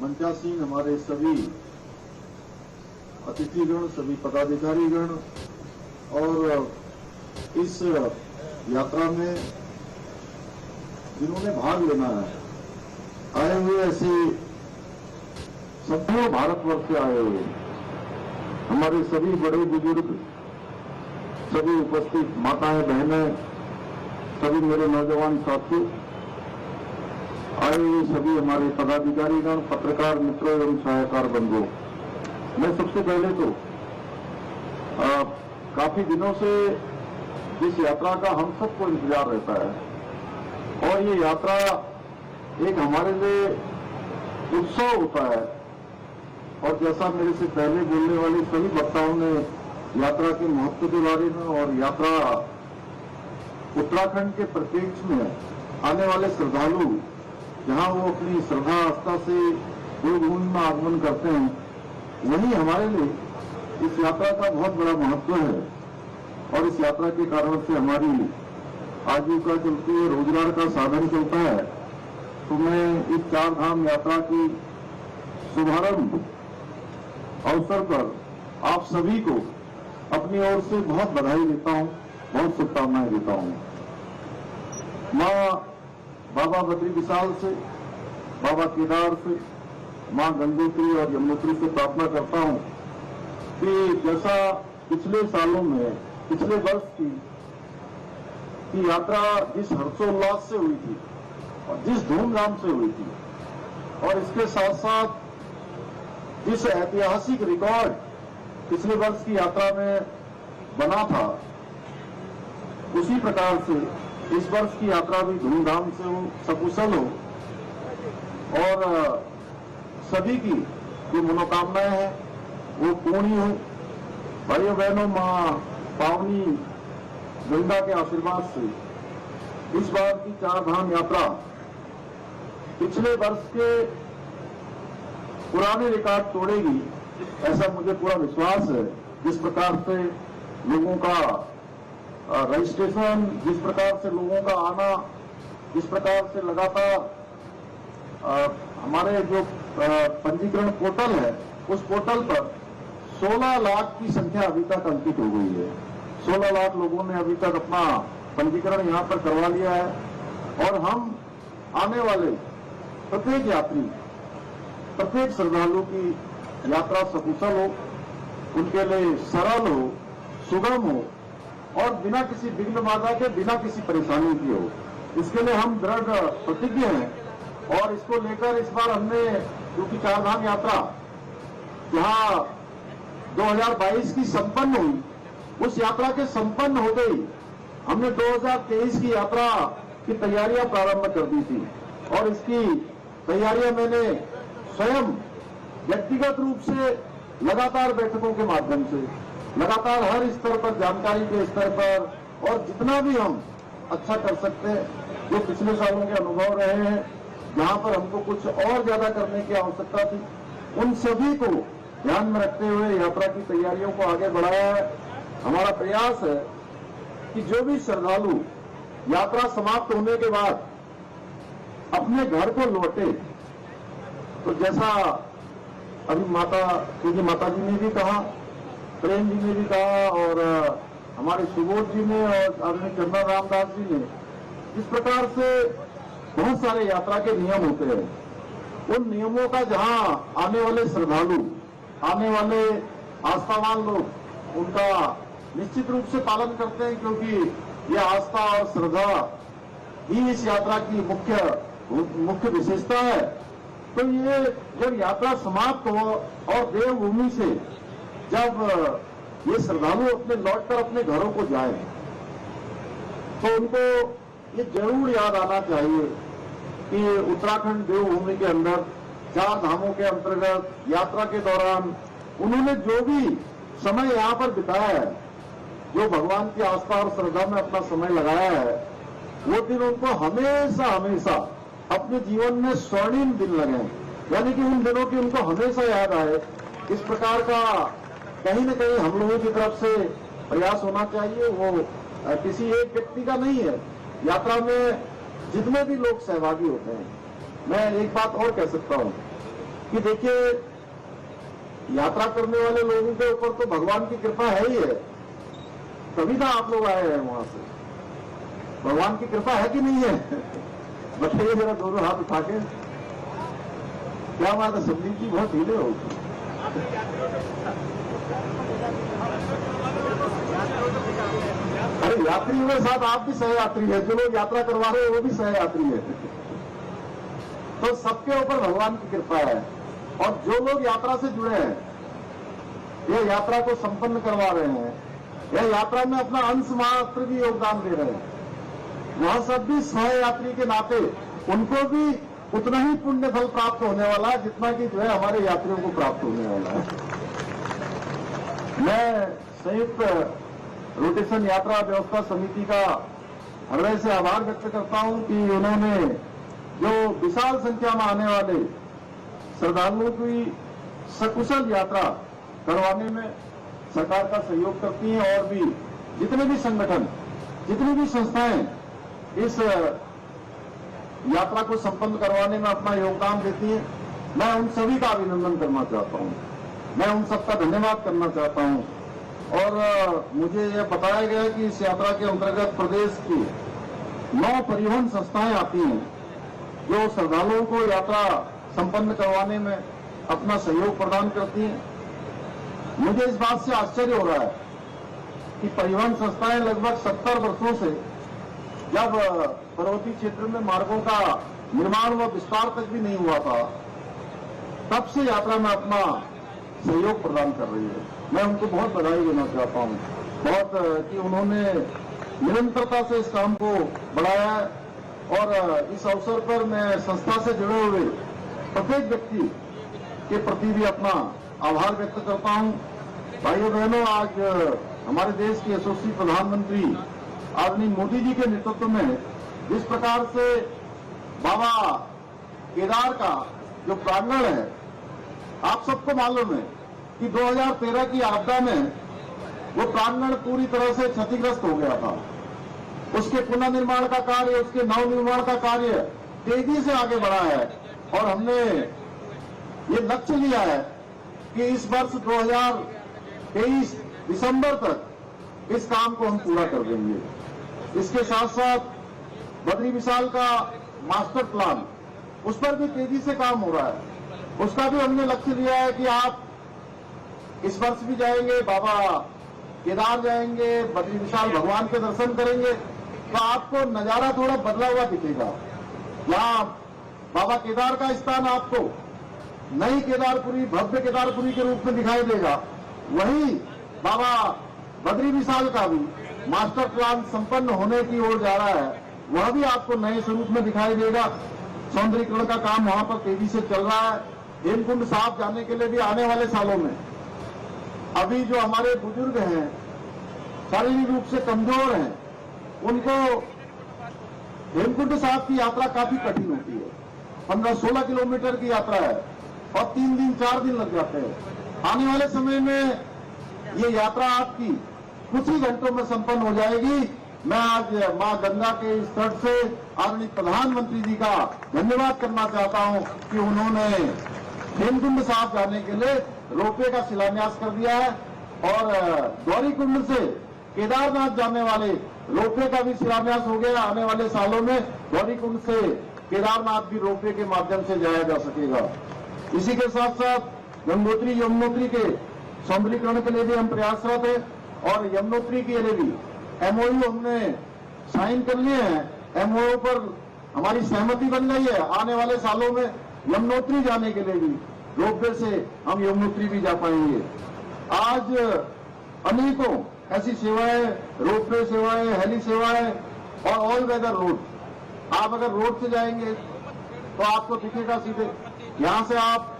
मंचासीन हमारे सभी अतिथिगण, सभी पदाधिकारीगण और इस यात्रा में जिन्होंने भाग लेना है, आए हुए ऐसे संपूर्ण भारतवर्ष से आए हुए हमारे सभी बड़े बुजुर्ग, सभी उपस्थित माताएं, बहनें, सभी मेरे नौजवान साथियों, आए हुए सभी हमारे पदाधिकारीगण, पत्रकार मित्रों एवं सहायकार बंधुओं, मैं सबसे पहले तो काफी दिनों से इस यात्रा का हम सबको इंतजार रहता है और ये यात्रा एक हमारे लिए उत्सव होता है। और जैसा मेरे से पहले बोलने वाले सभी वक्ताओं ने यात्रा के महत्व के बारे में और यात्रा उत्तराखंड के परिप्रेक्ष्य में आने वाले श्रद्धालु जहां वो अपनी श्रद्धा आस्था से देवभूमि में आगमन करते हैं, वहीं हमारे लिए इस यात्रा का बहुत बड़ा महत्व है। और इस यात्रा के कारण से हमारी आजीविका चलती है, रोजगार का साधन चलता है। तो मैं इस चार धाम यात्रा की शुभारंभ अवसर पर आप सभी को अपनी ओर से बहुत बधाई देता हूं, बहुत शुभकामनाएं देता हूं। मां बाबा बद्री विशाल से, बाबा केदार से, मां गंगोत्री और यमुनोत्री से प्रार्थना करता हूं कि जैसा पिछले सालों में, पिछले वर्ष की यात्रा जिस हर्षोल्लास से हुई थी और जिस धूमधाम से हुई थी, और इसके साथ साथ जिस ऐतिहासिक रिकॉर्ड पिछले वर्ष की यात्रा में बना था, उसी प्रकार से इस वर्ष की यात्रा भी धूमधाम से हो, सकुशल हो और सभी की जो मनोकामनाएं हैं वो पूर्ण हो। भाइयों बहनों, मां पावनी गंगा के आशीर्वाद से इस बार की चार धाम यात्रा पिछले वर्ष के पुराने रिकॉर्ड तोड़ेगी, ऐसा मुझे पूरा विश्वास है। जिस प्रकार से लोगों का रजिस्ट्रेशन, जिस प्रकार से लोगों का आना, जिस प्रकार से लगातार हमारे जो पंजीकरण पोर्टल है, उस पोर्टल पर 16 लाख की संख्या अभी तक अंकित हो गई है। 16 लाख लोगों ने अभी तक अपना पंजीकरण यहां पर करवा लिया है और हम आने वाले प्रत्येक यात्री, प्रत्येक श्रद्धालु की यात्रा सकुशल हो, उनके लिए सरल हो, सुगम हो और बिना किसी विघ्न बाधा के, बिना किसी परेशानी की हो। इसके लिए हम दृढ़ प्रतिज्ञ हैं और इसको लेकर इस बार हमने, क्योंकि चार धाम यात्रा जहां 2022 की संपन्न हुई, उस यात्रा के संपन्न होते ही हमने 2023 की यात्रा की तैयारियां प्रारंभ कर दी थी और इसकी तैयारियां मैंने स्वयं व्यक्तिगत रूप से लगातार बैठकों के माध्यम से, लगातार हर स्तर पर, जानकारी के स्तर पर और जितना भी हम अच्छा कर सकते हैं, जो पिछले सालों के अनुभव रहे हैं, जहां पर हमको कुछ और ज्यादा करने की आवश्यकता थी, उन सभी को ध्यान में रखते हुए यात्रा की तैयारियों को आगे बढ़ाया है। हमारा प्रयास है कि जो भी श्रद्धालु यात्रा समाप्त होने के बाद अपने घर को लौटे, तो जैसा अभी क्योंकि माता जी ने भी कहा, प्रेम जी ने भी कहा और हमारे सुबोध जी ने और आदरणीय चंदन रामदास जी ने, जिस प्रकार से बहुत सारे यात्रा के नियम होते हैं, उन नियमों का जहां आने वाले श्रद्धालु, आने वाले आस्थावान लोग उनका निश्चित रूप से पालन करते हैं, क्योंकि यह आस्था और श्रद्धा ही इस यात्रा की मुख्य विशेषता है। तो ये जब यात्रा समाप्त हो और देवभूमि से जब ये श्रद्धालु अपने लौटकर अपने घरों को जाए, तो उनको ये जरूर याद आना चाहिए कि उत्तराखंड देवभूमि के अंदर चार धामों के अंतर्गत यात्रा के दौरान उन्होंने जो भी समय यहाँ पर बिताया है, जो भगवान की आस्था और श्रद्धा में अपना समय लगाया है, वो दिन उनको हमेशा हमेशा अपने जीवन में स्वर्णिम दिन लगे, यानी कि उन दिनों की उनको हमेशा याद आए। इस प्रकार का कहीं न कहीं हम लोगों की तरफ से प्रयास होना चाहिए। वो किसी एक व्यक्ति का नहीं है। यात्रा में जितने भी लोग सहभागी होते हैं, मैं एक बात और कह सकता हूं कि देखिए यात्रा करने वाले लोगों के ऊपर तो भगवान की कृपा है ही है, तभी ना आप लोग आए हैं वहां से। भगवान की कृपा है कि नहीं है? बताइए जरा दोनों हाथ उठा के। क्या बात है, संदीप जी बहुत ढीले हो। अरे यात्रियों के साथ आप भी सहयात्री है, जो लोग यात्रा करवा रहे हैं वो भी सहयात्री है। तो सबके ऊपर भगवान की कृपा है, और जो लोग यात्रा से जुड़े हैं, यह यात्रा को संपन्न करवा रहे हैं, यह यात्रा में अपना अंश मात्र भी योगदान दे रहे हैं, वह सब भी सहयात्री के नाते उनको भी उतना ही पुण्य फल प्राप्त होने वाला है जितना कि जो है हमारे यात्रियों को प्राप्त होने वाला है। मैं संयुक्त रोटेशन यात्रा व्यवस्था समिति का हृदय से आभार व्यक्त करता हूं कि उन्होंने जो विशाल संख्या में आने वाले श्रद्धालुओं की सकुशल यात्रा करवाने में सरकार का सहयोग करती हैं, और भी जितने भी संगठन, जितनी भी संस्थाएं इस यात्रा को संपन्न करवाने में अपना योगदान देती हैं, मैं उन सभी का अभिनंदन करना चाहता हूं, मैं उन सबका धन्यवाद करना चाहता हूं। और मुझे यह बताया गया कि इस यात्रा के अंतर्गत प्रदेश की 9 परिवहन संस्थाएं आती हैं जो श्रद्धालुओं को यात्रा संपन्न करवाने में अपना सहयोग प्रदान करती हैं। मुझे इस बात से आश्चर्य हो रहा है कि परिवहन संस्थाएं लगभग 70 वर्षों से, जब पर्वतीय क्षेत्र में मार्गों का निर्माण व विस्तार तक भी नहीं हुआ था, तब से यात्रा में अपना सहयोग प्रदान कर रही है। मैं उनको बहुत बधाई देना चाहता हूं, बहुत कि उन्होंने निरंतरता से इस काम को बढ़ाया है। और इस अवसर पर मैं संस्था से जुड़े हुए प्रत्येक व्यक्ति के प्रति भी अपना आभार व्यक्त करता हूं। भाइयों बहनों, आज हमारे देश के यशस्वी प्रधानमंत्री आदरणीय मोदी जी के नेतृत्व में जिस प्रकार से बाबा केदार का जो प्रांगण है, आप सबको मालूम है कि 2013 की आपदा में वो प्रांगण पूरी तरह से क्षतिग्रस्त हो गया था। उसके पुनर्निर्माण का कार्य, उसके नवनिर्माण का कार्य तेजी से आगे बढ़ा है, और हमने ये लक्ष्य लिया है कि इस वर्ष 2023 दिसंबर तक इस काम को हम पूरा कर देंगे। इसके साथ साथ बद्री विशाल का मास्टर प्लान, उस पर भी तेजी से काम हो रहा है। उसका भी हमने लक्ष्य लिया है कि आप इस वर्ष भी जाएंगे, बाबा केदार जाएंगे, बद्री विशाल भगवान के दर्शन करेंगे, तो आपको नजारा थोड़ा बदला हुआ दिखेगा। यहाँ बाबा केदार का स्थान आपको नई केदारपुरी, भव्य केदारपुरी के रूप में दिखाई देगा, वहीं बाबा बद्री विशाल का भी मास्टर प्लान संपन्न होने की ओर जा रहा है, वह भी आपको नए स्वरूप में दिखाई देगा। सौंदर्यीकरण का काम वहां पर तेजी से चल रहा है। हेमकुंड साहब जाने के लिए भी आने वाले सालों में, अभी जो हमारे बुजुर्ग हैं, शारीरिक रूप से कमजोर हैं, उनको हेमकुंड साहब की यात्रा काफी कठिन होती है। 15-16 किलोमीटर की यात्रा है और 3 दिन 4 दिन लग जाते हैं। आने वाले समय में ये यात्रा आपकी कुछ ही घंटों में संपन्न हो जाएगी। मैं आज मां गंगा के इस तट से आदरणीय प्रधानमंत्री जी का धन्यवाद करना चाहता हूं कि उन्होंने हेमकुंड साहब जाने के लिए रोपवे का शिलान्यास कर दिया है, और गौरीकुंड से केदारनाथ जाने वाले रोपवे का भी शिलान्यास हो गया। आने वाले सालों में गौरीकुंड से केदारनाथ भी रोपवे के माध्यम से जाया जा सकेगा। इसी के साथ साथ गंगोत्री यमुनोत्री के सौंदर्यीकरण के लिए भी हम प्रयासरत हैं, और यमुनोत्री के लिए भी एमओयू हमने साइन कर लिए हैं। एमओयू पर हमारी सहमति बन गई है। आने वाले सालों में यमुनोत्री जाने के लिए भी रोपवे से हम यमुनोत्री भी जा पाएंगे। आज अनेकों ऐसी सेवाएं, रोपवे सेवाएं, हेली सेवाएं और ऑल वेदर रोड, आप अगर रोड से जाएंगे तो आपको दिखेगा सीधे। यहां से आप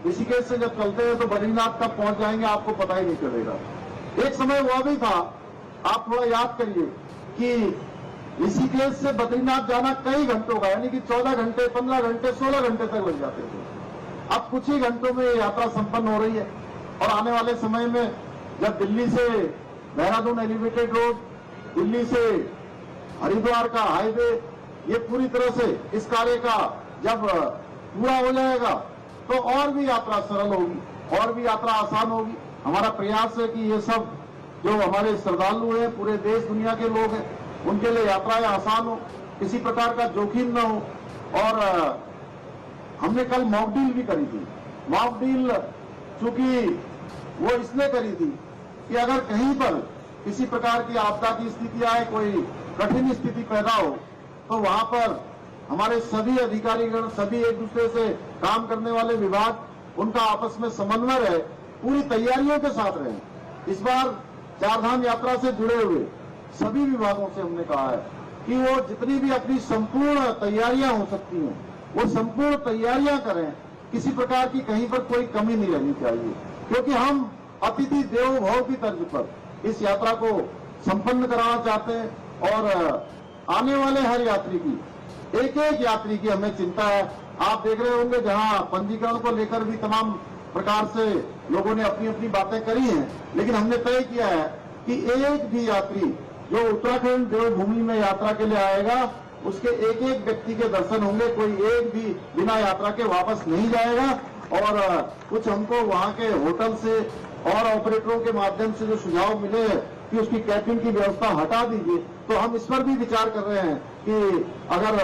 ऋषिकेश से जब चलते हैं तो बद्रीनाथ तक पहुंच जाएंगे, आपको पता ही नहीं चलेगा। एक समय वह भी था, आप थोड़ा याद करिए कि ऋषिकेश से बद्रीनाथ जाना कई घंटों का, यानी कि 14 घंटे, 15 घंटे, 16 घंटे तक लग जाते थे। अब कुछ ही घंटों में यात्रा संपन्न हो रही है, और आने वाले समय में जब दिल्ली से देहरादून एलिवेटेड रोड, दिल्ली से हरिद्वार का हाईवे, ये पूरी तरह से इस कार्य का जब पूरा हो जाएगा तो और भी यात्रा सरल होगी, और भी यात्रा आसान होगी। हमारा प्रयास है कि ये सब जो हमारे श्रद्धालु हैं, पूरे देश दुनिया के लोग हैं, उनके लिए यात्राएं आसान हो, किसी प्रकार का जोखिम न हो। और हमने कल मॉक डील भी करी थी। मॉक डील चूंकि वो इसलिए करी थी कि अगर कहीं पर किसी प्रकार की आपदा की स्थिति आए, कोई कठिन स्थिति पैदा हो, तो वहां पर हमारे सभी अधिकारीगण, सभी एक दूसरे से काम करने वाले विभाग, उनका आपस में समन्वय रहे, पूरी तैयारियों के साथ रहे। इस बार चारधाम यात्रा से जुड़े हुए सभी विभागों से हमने कहा है कि वो जितनी भी अपनी संपूर्ण तैयारियां हो सकती हैं, वो संपूर्ण तैयारियां करें। किसी प्रकार की कहीं पर कोई कमी नहीं रहनी चाहिए, क्योंकि हम अतिथि देवो भव की तर्ज पर इस यात्रा को संपन्न कराना चाहते हैं। और आने वाले हर यात्री की, एक एक यात्री की हमें चिंता है। आप देख रहे होंगे जहां पंजीकरण को लेकर भी तमाम प्रकार से लोगों ने अपनी अपनी बातें करी हैं, लेकिन हमने तय किया है कि एक भी यात्री जो उत्तराखंड देवभूमि में यात्रा के लिए आएगा, उसके एक एक व्यक्ति के दर्शन होंगे, कोई एक भी बिना यात्रा के वापस नहीं जाएगा। और कुछ हमको वहां के होटल से और ऑपरेटरों के माध्यम से जो सुझाव मिले हैं कि उसकी कैबिन की व्यवस्था हटा दीजिए, तो हम इस पर भी विचार कर रहे हैं कि अगर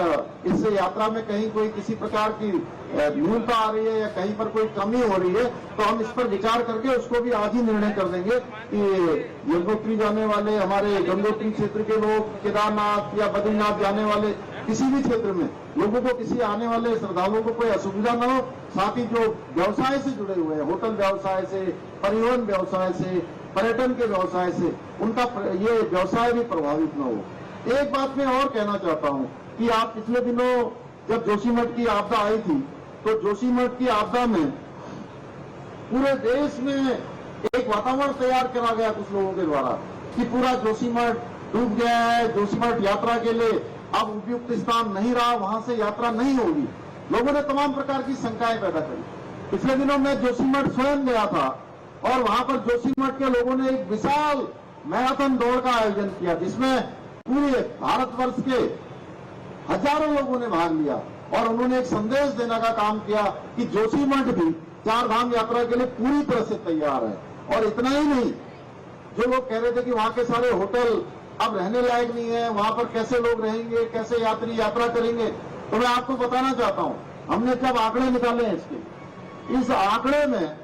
इस यात्रा में कहीं कोई किसी प्रकार की न्यूनता आ रही है या कहीं पर कोई कमी हो रही है, तो हम इस पर विचार करके उसको भी आज ही निर्णय कर देंगे कि यमुनोत्री जाने वाले, हमारे गंगोत्री क्षेत्र के लोग, केदारनाथ या बद्रीनाथ जाने वाले किसी भी क्षेत्र में लोगों को, किसी आने वाले श्रद्धालुओं को कोई असुविधा न हो। साथ ही जो व्यवसाय से जुड़े हुए हैं, होटल व्यवसाय से, परिवहन व्यवसाय से, पर्यटन के व्यवसाय से, उनका ये व्यवसाय भी प्रभावित न हो। एक बात मैं और कहना चाहता हूं कि आप पिछले दिनों जब जोशीमठ की आपदा आई थी, तो जोशीमठ की आपदा में पूरे देश में एक वातावरण तैयार करा गया कुछ लोगों के द्वारा कि पूरा जोशीमठ डूब गया है, जोशीमठ यात्रा के लिए अब उपयुक्त स्थान नहीं रहा, वहां से यात्रा नहीं होगी। लोगों ने तमाम प्रकार की शंकाएं पैदा करी। पिछले दिनों मैं जोशीमठ स्वयं गया था और वहां पर जोशीमठ के लोगों ने एक विशाल मैराथन दौड़ का आयोजन किया, जिसमें पूरे भारतवर्ष के हजारों लोगों ने भाग लिया और उन्होंने एक संदेश देने का काम किया कि जोशीमठ भी चारधाम यात्रा के लिए पूरी तरह से तैयार है। और इतना ही नहीं, जो लोग कह रहे थे कि वहां के सारे होटल अब रहने लायक नहीं है, वहां पर कैसे लोग रहेंगे, कैसे यात्री यात्रा करेंगे, तो मैं आपको बताना चाहता हूं, हमने जब आंकड़े निकाले हैं इसके, इस आंकड़े में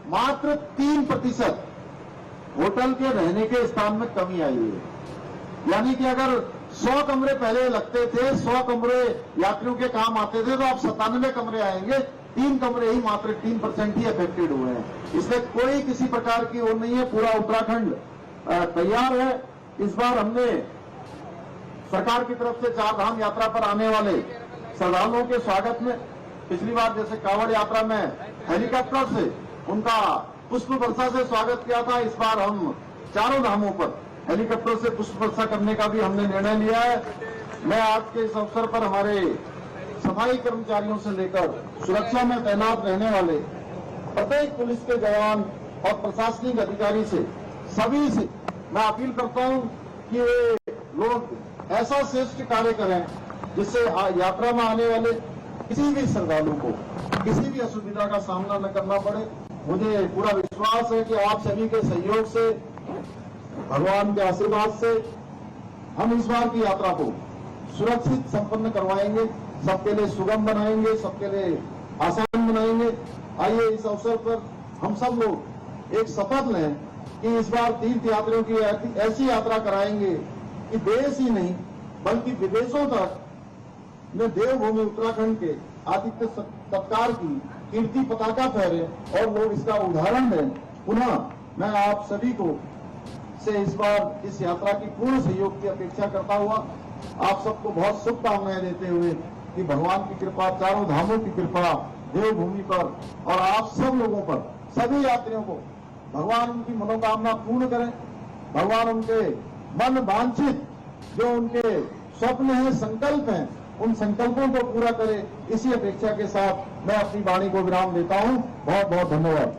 मात्र 3% होटल के रहने के स्थान में कमी आई है। यानी कि अगर 100 कमरे पहले लगते थे, 100 कमरे यात्रियों के काम आते थे, तो अब 97 कमरे आएंगे। 3 कमरे ही, मात्र 3% ही अफेक्टेड हुए हैं। इसलिए कोई किसी प्रकार की वो नहीं है, पूरा उत्तराखंड तैयार है। इस बार हमने सरकार की तरफ से चारधाम यात्रा पर आने वाले श्रद्धालुओं के स्वागत में, पिछली बार जैसे कांवड़ यात्रा में हेलीकॉप्टर से उनका पुष्प वर्षा से स्वागत किया था, इस बार हम चारों धामों पर हेलीकॉप्टर से पुष्प वर्षा करने का भी हमने निर्णय लिया है। मैं आज के इस अवसर पर हमारे सफाई कर्मचारियों से लेकर सुरक्षा में तैनात रहने वाले प्रत्येक पुलिस के जवान और प्रशासनिक अधिकारी से, सभी से मैं अपील करता हूं कि वे लोग ऐसा श्रेष्ठ कार्य करें जिससे यात्रा में आने वाले किसी भी श्रद्धालु को किसी भी असुविधा का सामना न करना पड़े। मुझे पूरा विश्वास है कि आप सभी के सहयोग से, भगवान के आशीर्वाद से हम इस बार की यात्रा को सुरक्षित संपन्न करवाएंगे, सबके लिए सुगम बनाएंगे, सबके लिए आसान बनाएंगे। आइए इस अवसर पर हम सब लोग एक शपथ लें कि इस बार तीर्थ यात्रियों की ऐसी यात्रा कराएंगे कि देश ही नहीं बल्कि विदेशों तक में देवभूमि उत्तराखंड के आतिथ्य सत्कार की कीर्ति पताका फहरे और लोग इसका उदाहरण दें। पुनः मैं आप सभी को से इस बार इस यात्रा की पूर्ण सहयोग की अपेक्षा करता हुआ आप सबको बहुत शुभकामनाएं देते हुए कि भगवान की कृपा, चारों धामों की कृपा देवभूमि पर और आप सब लोगों पर, सभी यात्रियों को भगवान उनकी मनोकामना पूर्ण करें। भगवान उनके मन वांछित जो उनके स्वप्न हैं, संकल्प हैं, उन संकल्पों को पूरा करे। इसी अपेक्षा के साथ मैं अपनी वाणी को विराम देता हूं। बहुत बहुत धन्यवाद।